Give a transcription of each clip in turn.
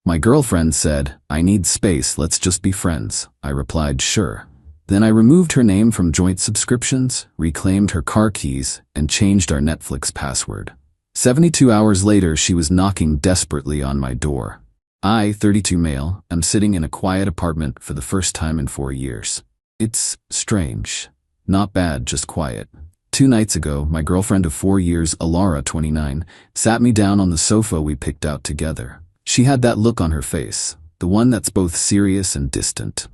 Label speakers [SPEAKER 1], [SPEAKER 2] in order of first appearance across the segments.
[SPEAKER 1] My girlfriend said, "I need space, let's just be friends." I replied, "Sure." Then I removed her name from joint subscriptions, reclaimed her car keys, and changed our Netflix password. 72 hours later, she was knocking desperately on my door. I, 32 male, am sitting in a quiet apartment for the first time in 4 years. It's strange. Not bad, just quiet. 2 nights ago, my girlfriend of 4 years, Alara, 29, sat me down on the sofa we picked out together. She had that look on her face, the one that's both serious and distant.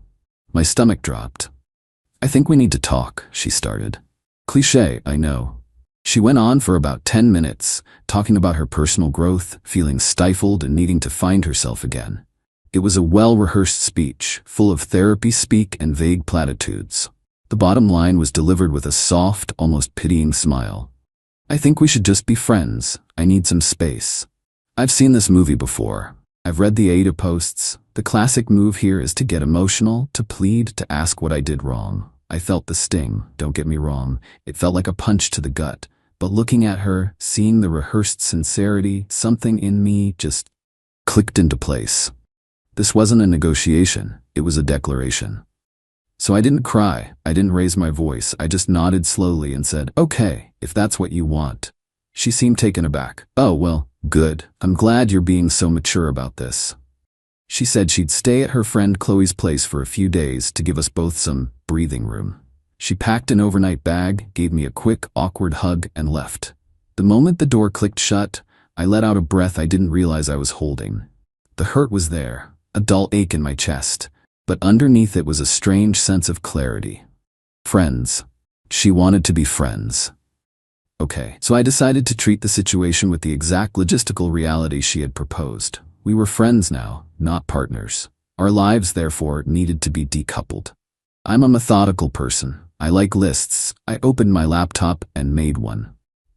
[SPEAKER 1] My stomach dropped. "I think we need to talk," she started. Cliché, I know. She went on for about 10 minutes, talking about her personal growth, feeling stifled and needing to find herself again. It was a well-rehearsed speech, full of therapy speak and vague platitudes. The bottom line was delivered with a soft, almost pitying smile. "I think we should just be friends. I need some space." I've seen this movie before. I've read the Ada posts. The classic move here is to get emotional, to plead, to ask what I did wrong. I felt the sting, don't get me wrong. It felt like a punch to the gut. But looking at her, seeing the rehearsed sincerity, something in me just clicked into place. This wasn't a negotiation, it was a declaration. So I didn't cry, I didn't raise my voice, I just nodded slowly and said, "Okay, if that's what you want." She seemed taken aback. "Oh, well, good. I'm glad you're being so mature about this." She said she'd stay at her friend Chloe's place for a few days to give us both some breathing room. She packed an overnight bag, gave me a quick, awkward hug, and left. The moment the door clicked shut, I let out a breath I didn't realize I was holding. The hurt was there, a dull ache in my chest, but underneath it was a strange sense of clarity. Friends. She wanted to be friends. Okay, so I decided to treat the situation with the exact logistical reality she had proposed. We were friends now, not partners. Our lives, therefore, needed to be decoupled. I'm a methodical person. I like lists. I opened my laptop and made one.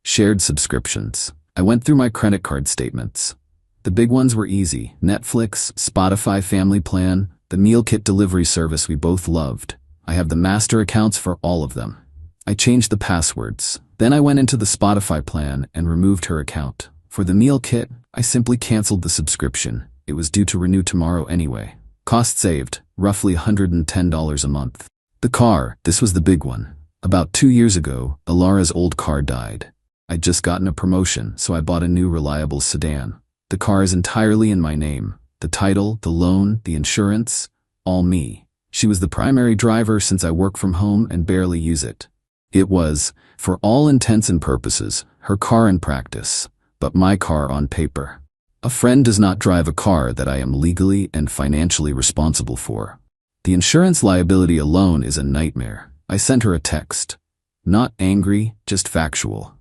[SPEAKER 1] Shared subscriptions. I went through my credit card statements. The big ones were easy. Netflix, Spotify Family Plan, the meal kit delivery service we both loved. I have the master accounts for all of them. I changed the passwords. Then I went into the Spotify plan and removed her account. For the meal kit, I simply canceled the subscription. It was due to renew tomorrow anyway. Cost saved, roughly $110 a month. The car, this was the big one. About 2 years ago, Alara's old car died. I'd just gotten a promotion, so I bought a new reliable sedan. The car is entirely in my name. The title, the loan, the insurance, all me. She was the primary driver since I work from home and barely use it. It was, for all intents and purposes, her car in practice, but my car on paper. A friend does not drive a car that I am legally and financially responsible for. The insurance liability alone is a nightmare. I sent her a text. Not angry, just factual.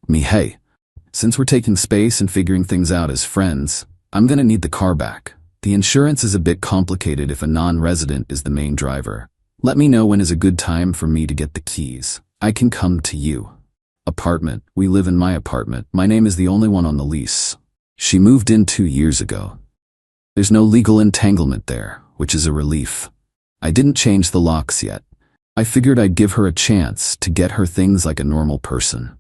[SPEAKER 1] Hey, since we're taking space and figuring things out as friends, I'm gonna need the car back. The insurance is a bit complicated if a non-resident is the main driver. Let me know when is a good time for me to get the keys. I can come to you. Apartment. We live in my apartment. My name is the only one on the lease. She moved in 2 years ago. There's no legal entanglement there, which is a relief. I didn't change the locks yet. I figured I'd give her a chance to get her things like a normal person.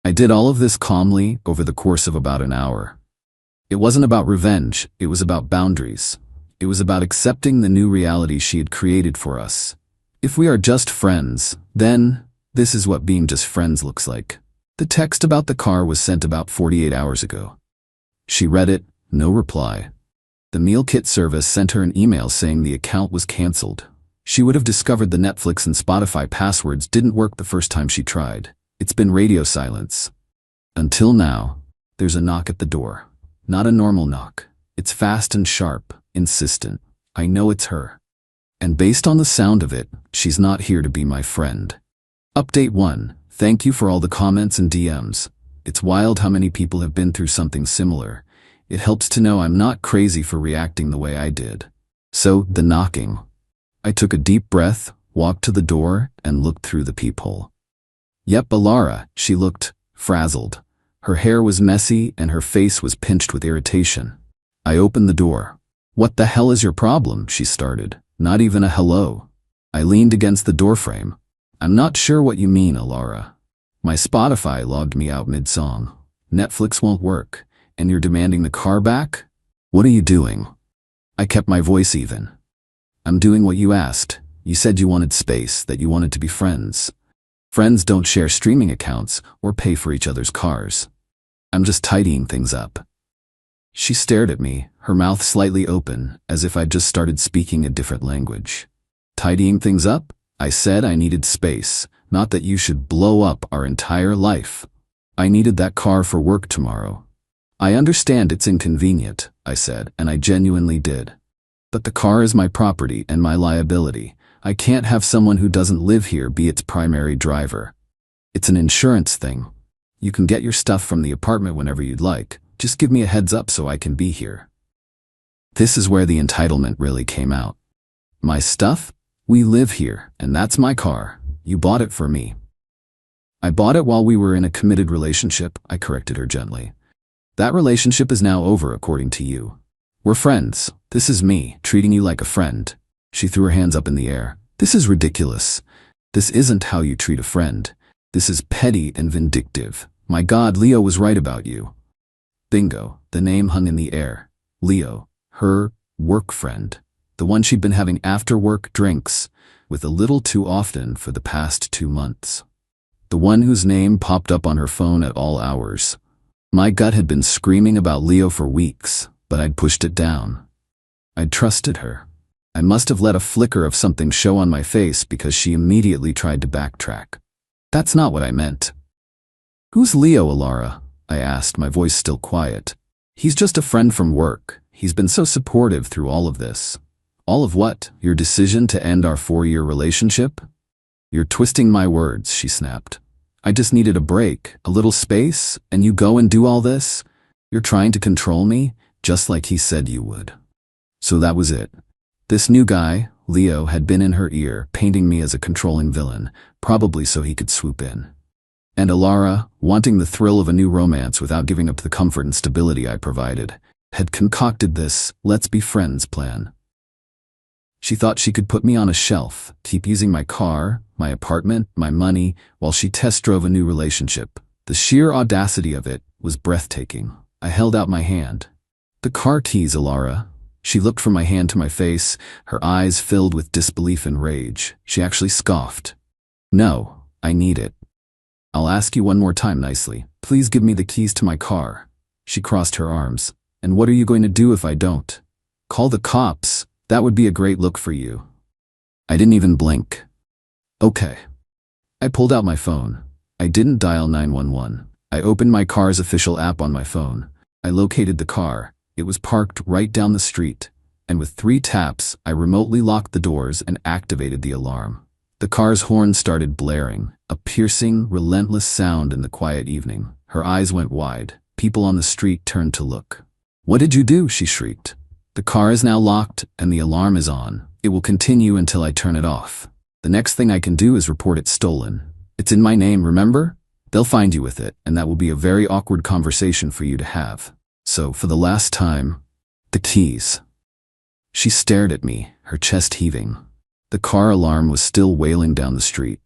[SPEAKER 1] I did all of this calmly over the course of about an hour. It wasn't about revenge, it was about boundaries. It was about accepting the new reality she had created for us. If we are just friends, then this is what being just friends looks like. The text about the car was sent about 48 hours ago. She read it, no reply. The meal kit service sent her an email saying the account was canceled. She would have discovered the Netflix and Spotify passwords didn't work the first time she tried. It's been radio silence. Until now, there's a knock at the door. Not a normal knock. It's fast and sharp, insistent. I know it's her. And based on the sound of it, she's not here to be my friend. Update 1. Thank you for all the comments and DMs. It's wild how many people have been through something similar. It helps to know I'm not crazy for reacting the way I did. So, the knocking. I took a deep breath, walked to the door, and looked through the peephole. Yep, Alara, she looked frazzled. Her hair was messy and her face was pinched with irritation. I opened the door. "What the hell is your problem?" she started. Not even a hello. I leaned against the doorframe. "I'm not sure what you mean, Alara. My Spotify logged me out mid-song. Netflix won't work, and you're demanding the car back?" What are you doing? I kept my voice even. I'm doing what you asked. You said you wanted space, that you wanted to be friends. Friends don't share streaming accounts or pay for each other's cars. I'm just tidying things up. She stared at me, her mouth slightly open, as if I'd just started speaking a different language. Tidying things up? I said I needed space, not that you should blow up our entire life. I needed that car for work tomorrow. I understand it's inconvenient, I said, and I genuinely did. But the car is my property and my liability. I can't have someone who doesn't live here be its primary driver. It's an insurance thing. You can get your stuff from the apartment whenever you'd like. Just give me a heads up so I can be here. This is where the entitlement really came out. My stuff? We live here, and that's my car. You bought it for me. I bought it while we were in a committed relationship, I corrected her gently. That relationship is now over, according to you. We're friends. This is me, treating you like a friend. She threw her hands up in the air. This is ridiculous. This isn't how you treat a friend. This is petty and vindictive. My God, Leo was right about you. Bingo, the name hung in the air. Leo, her work friend. The one she'd been having after-work drinks with a little too often for the past 2 months. The one whose name popped up on her phone at all hours. My gut had been screaming about Leo for weeks, but I'd pushed it down. I'd trusted her. I must have let a flicker of something show on my face because she immediately tried to backtrack. That's not what I meant. Who's Leo, Alara? I asked, my voice still quiet. He's just a friend from work. He's been so supportive through all of this. All of what? Your decision to end our 4-year relationship? You're twisting my words, she snapped. I just needed a break, a little space, and you go and do all this? You're trying to control me, just like he said you would. So that was it. This new guy, Leo, had been in her ear, painting me as a controlling villain, probably so he could swoop in. And Alara, wanting the thrill of a new romance without giving up the comfort and stability I provided, had concocted this let's be friends plan. She thought she could put me on a shelf, keep using my car, my apartment, my money, while she test drove a new relationship. The sheer audacity of it was breathtaking. I held out my hand. The car keys, Alara. She looked from my hand to my face, her eyes filled with disbelief and rage. She actually scoffed. No, I need it. I'll ask you one more time nicely. Please give me the keys to my car. She crossed her arms. And what are you going to do if I don't? Call the cops. That would be a great look for you. I didn't even blink. Okay. I pulled out my phone. I didn't dial 911. I opened my car's official app on my phone. I located the car. It was parked right down the street. And with 3 taps, I remotely locked the doors and activated the alarm. The car's horn started blaring, a piercing, relentless sound in the quiet evening. Her eyes went wide. People on the street turned to look. What did you do? She shrieked. The car is now locked and the alarm is on. It will continue until I turn it off. The next thing I can do is report it stolen. It's in my name, remember? They'll find you with it, and that will be a very awkward conversation for you to have. So, for the last time, the keys. She stared at me, her chest heaving. The car alarm was still wailing down the street.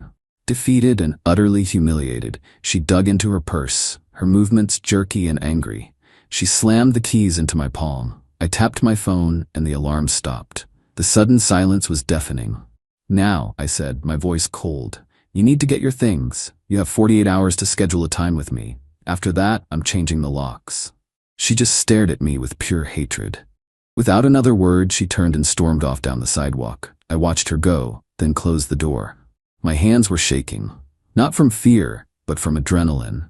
[SPEAKER 1] Defeated and utterly humiliated, she dug into her purse, her movements jerky and angry. She slammed the keys into my palm. I tapped my phone and the alarm stopped. The sudden silence was deafening. Now, I said, my voice cold, you need to get your things. You have 48 hours to schedule a time with me. After that, I'm changing the locks. She just stared at me with pure hatred. Without another word, she turned and stormed off down the sidewalk. I watched her go, then closed the door. My hands were shaking, not from fear, but from adrenaline.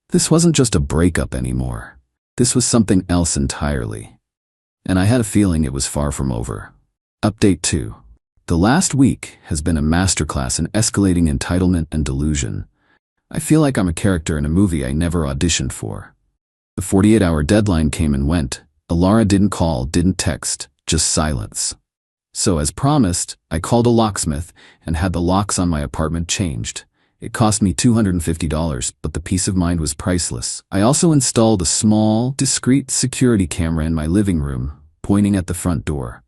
[SPEAKER 1] This wasn't just a breakup anymore. This was something else entirely. And I had a feeling it was far from over. Update 2. The last week has been a masterclass in escalating entitlement and delusion. I feel like I'm a character in a movie I never auditioned for. The 48-hour deadline came and went. Alara didn't call, didn't text, just silence. So as promised, I called a locksmith and had the locks on my apartment changed. It cost me $250, but the peace of mind was priceless. I also installed a small, discreet security camera in my living room, pointing at the front door.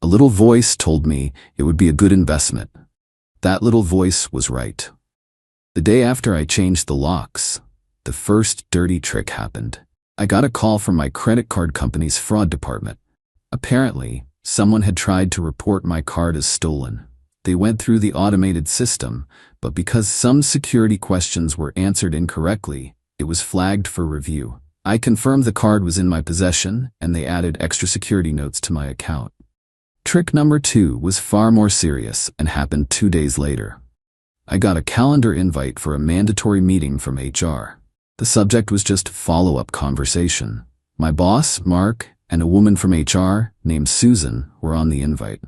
[SPEAKER 1] A little voice told me it would be a good investment. That little voice was right. The day after I changed the locks, the first dirty trick happened. I got a call from my credit card company's fraud department. Apparently, someone had tried to report my card as stolen. They went through the automated system, but because some security questions were answered incorrectly, it was flagged for review. I confirmed the card was in my possession, and they added extra security notes to my account. Trick number 2 was far more serious and happened 2 days later. I got a calendar invite for a mandatory meeting from HR. The subject was just follow-up conversation. My boss, Mark, and a woman from HR, named Susan, were on the invite.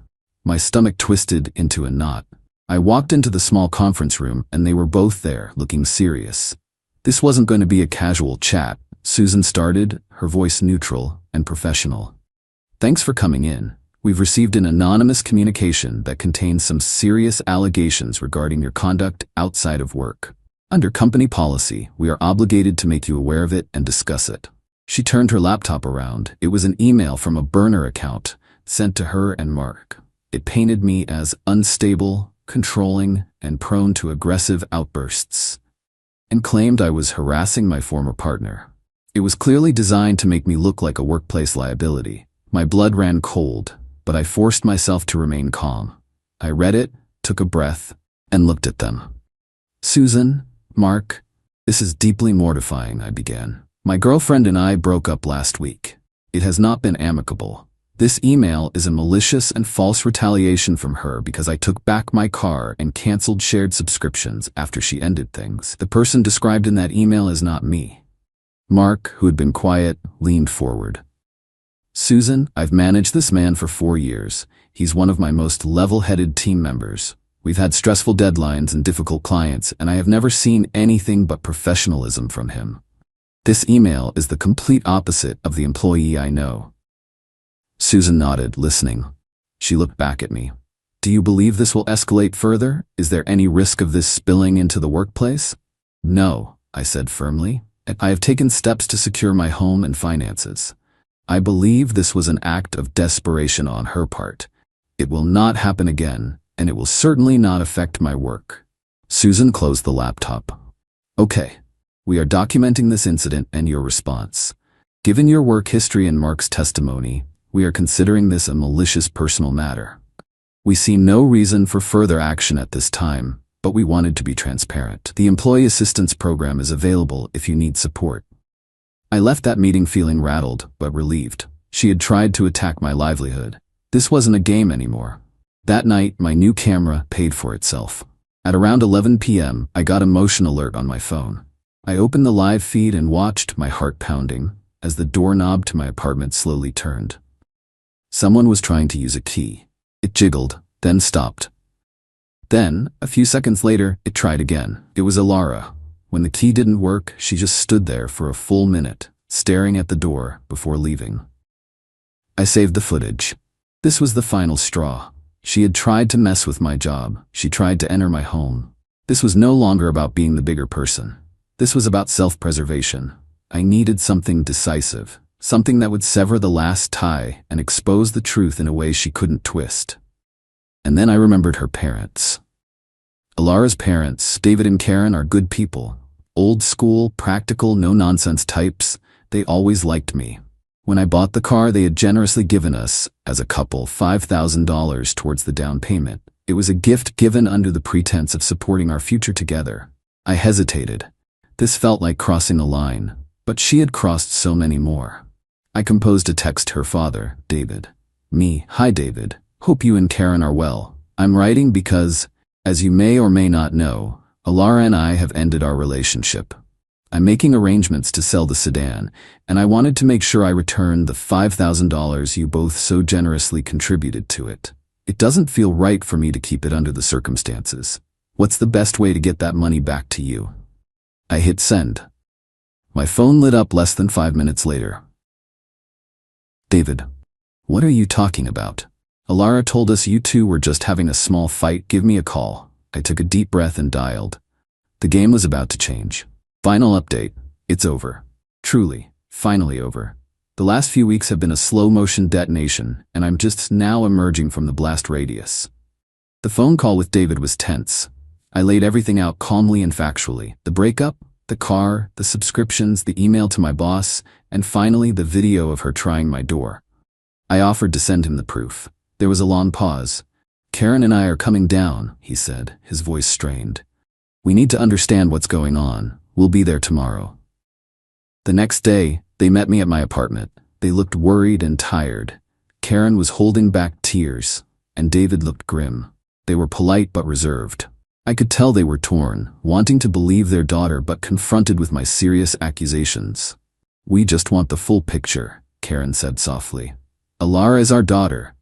[SPEAKER 1] My stomach twisted into a knot. I walked into the small conference room and they were both there, looking serious. This wasn't going to be a casual chat. Susan started, her voice neutral and professional. "Thanks for coming in. We've received an anonymous communication that contains some serious allegations regarding your conduct outside of work. Under company policy, we are obligated to make you aware of it and discuss it." She turned her laptop around. It was an email from a burner account sent to her and Mark. It painted me as unstable, controlling, and prone to aggressive outbursts, and claimed I was harassing my former partner. It was clearly designed to make me look like a workplace liability. My blood ran cold, but I forced myself to remain calm. I read it, took a breath, and looked at them. "Susan, Mark, this is deeply mortifying," I began. "My girlfriend and I broke up last week. It has not been amicable. This email is a malicious and false retaliation from her because I took back my car and canceled shared subscriptions after she ended things. The person described in that email is not me." Mark, who had been quiet, leaned forward. "Susan, I've managed this man for 4 years. He's one of my most level-headed team members. We've had stressful deadlines and difficult clients, and I have never seen anything but professionalism from him. This email is the complete opposite of the employee I know." Susan nodded, listening. She looked back at me. "Do you believe this will escalate further? Is there any risk of this spilling into the workplace?" "No," I said firmly. "I have taken steps to secure my home and finances. I believe this was an act of desperation on her part. It will not happen again, and it will certainly not affect my work." Susan closed the laptop. "Okay, we are documenting this incident and your response. Given your work history and Mark's testimony, we are considering this a malicious personal matter. We see no reason for further action at this time, but we wanted to be transparent. The Employee Assistance Program is available if you need support." I left that meeting feeling rattled, but relieved. She had tried to attack my livelihood. This wasn't a game anymore. That night, my new camera paid for itself. At around 11 p.m., I got a motion alert on my phone. I opened the live feed and watched, my heart pounding, as the doorknob to my apartment slowly turned. Someone was trying to use a key. It jiggled, then stopped. Then, a few seconds later, it tried again. It was Alara. When the key didn't work, she just stood there for a full minute, staring at the door before leaving. I saved the footage. This was the final straw. She had tried to mess with my job. She tried to enter my home. This was no longer about being the bigger person. This was about self-preservation. I needed something decisive, something that would sever the last tie and expose the truth in a way she couldn't twist. And then I remembered her parents. Alara's parents, David and Karen, are good people. Old school, practical, no-nonsense types. They always liked me. When I bought the car, they had generously given us, as a couple, $5,000 towards the down payment. It was a gift given under the pretense of supporting our future together. I hesitated. This felt like crossing a line, but she had crossed so many more. I composed a text to her father, David. Me, "Hi David, hope you and Karen are well. I'm writing because, as you may or may not know, Alara and I have ended our relationship. I'm making arrangements to sell the sedan, and I wanted to make sure I returned the $5,000 you both so generously contributed to it. It doesn't feel right for me to keep it under the circumstances. What's the best way to get that money back to you?" I hit send. My phone lit up less than 5 minutes later. "David, what are you talking about? Alara told us you two were just having a small fight. Give me a call." I took a deep breath and dialed. The game was about to change. Final update. It's over. Truly, finally over. The last few weeks have been a slow-motion detonation, and I'm just now emerging from the blast radius. The phone call with David was tense. I laid everything out calmly and factually. The breakup? The car, the subscriptions, the email to my boss, and finally the video of her trying my door. I offered to send him the proof. There was a long pause. Karen and I are coming down, he said, his voice strained. We need to understand what's going on. We'll be there tomorrow. The next day, they met me at my apartment. They looked worried and tired. Karen was holding back tears, and David looked grim. They were polite but reserved. I could tell they were torn, wanting to believe their daughter but confronted with my serious accusations. We just want the full picture, Karen said softly. Alara is our daughter.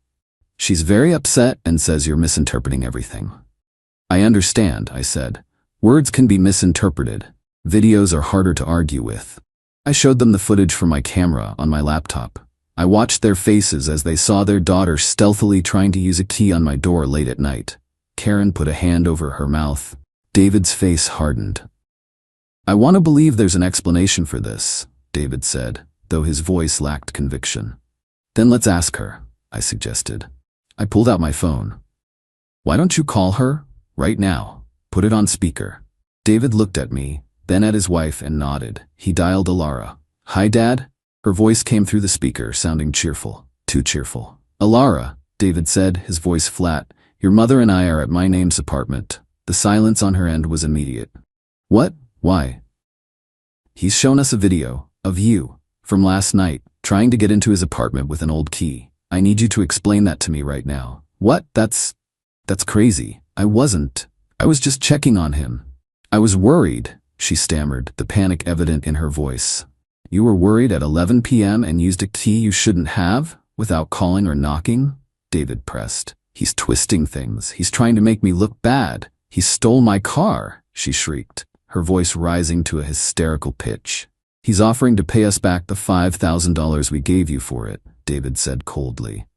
[SPEAKER 1] She's very upset and says you're misinterpreting everything. I understand, I said. Words can be misinterpreted. Videos are harder to argue with. I showed them the footage from my camera on my laptop. I watched their faces as they saw their daughter stealthily trying to use a key on my door late at night. Karen put a hand over her mouth. David's face hardened. I want to believe there's an explanation for this, David said, though his voice lacked conviction. Then let's ask her, I suggested. I pulled out my phone. Why don't you call her? Right now. Put it on speaker. David looked at me, then at his wife and nodded. He dialed Alara. Hi, Dad? Her voice came through the speaker, sounding cheerful. Too cheerful. Alara, David said, his voice flat. Your mother and I are at my name's apartment. The silence on her end was immediate. What? Why? He's shown us a video of you from last night, trying to get into his apartment with an old key. I need you to explain that to me right now. What? That's crazy. I was just checking on him. I was worried, she stammered, the panic evident in her voice. You were worried at 11 p.m. and used a key you shouldn't have, without calling or knocking? David pressed. He's twisting things. He's trying to make me look bad. He stole my car, she shrieked, her voice rising to a hysterical pitch. He's offering to pay us back the $5,000 we gave you for it, David said coldly.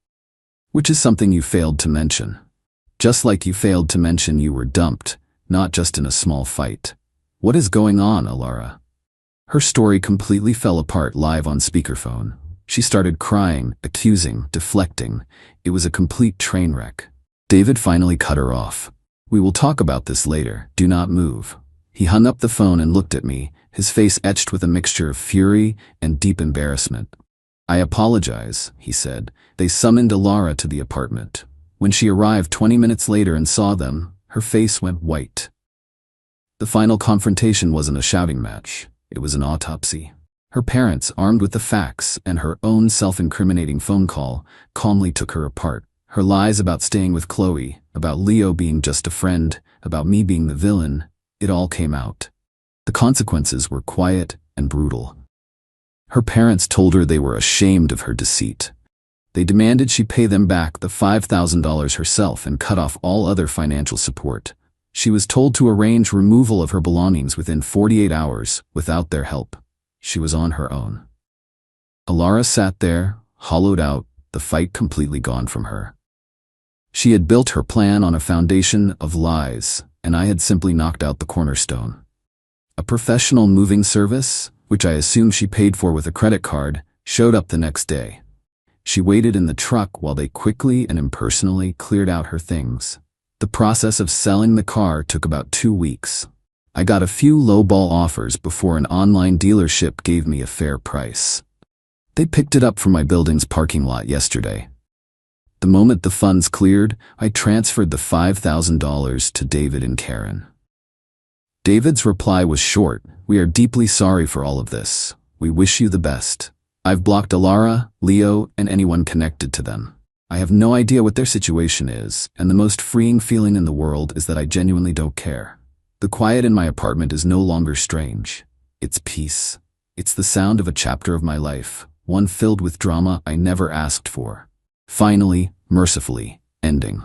[SPEAKER 1] Which is something you failed to mention. Just like you failed to mention you were dumped, not just in a small fight. What is going on, Alara? Her story completely fell apart live on speakerphone. She started crying, accusing, deflecting. It was a complete train wreck. David finally cut her off. We will talk about this later. Do not move. He hung up the phone and looked at me, his face etched with a mixture of fury and deep embarrassment. I apologize, he said. They summoned Alara to the apartment. When she arrived 20 minutes later and saw them, her face went white. The final confrontation wasn't a shouting match. It was an autopsy. Her parents, armed with the facts and her own self-incriminating phone call, calmly took her apart. Her lies about staying with Chloe, about Leo being just a friend, about me being the villain, it all came out. The consequences were quiet and brutal. Her parents told her they were ashamed of her deceit. They demanded she pay them back the $5,000 herself and cut off all other financial support. She was told to arrange removal of her belongings within 48 hours without their help. She was on her own. Alara sat there, hollowed out, the fight completely gone from her. She had built her plan on a foundation of lies, and I had simply knocked out the cornerstone. A professional moving service, which I assume she paid for with a credit card, showed up the next day. She waited in the truck while they quickly and impersonally cleared out her things. The process of selling the car took about 2 weeks. I got a few lowball offers before an online dealership gave me a fair price. They picked it up from my building's parking lot yesterday. The moment the funds cleared, I transferred the $5,000 to David and Karen. David's reply was short. We are deeply sorry for all of this. We wish you the best. I've blocked Alara, Leo, and anyone connected to them. I have no idea what their situation is, and the most freeing feeling in the world is that I genuinely don't care. The quiet in my apartment is no longer strange. It's peace. It's the sound of a chapter of my life, one filled with drama I never asked for. Finally, mercifully, ending.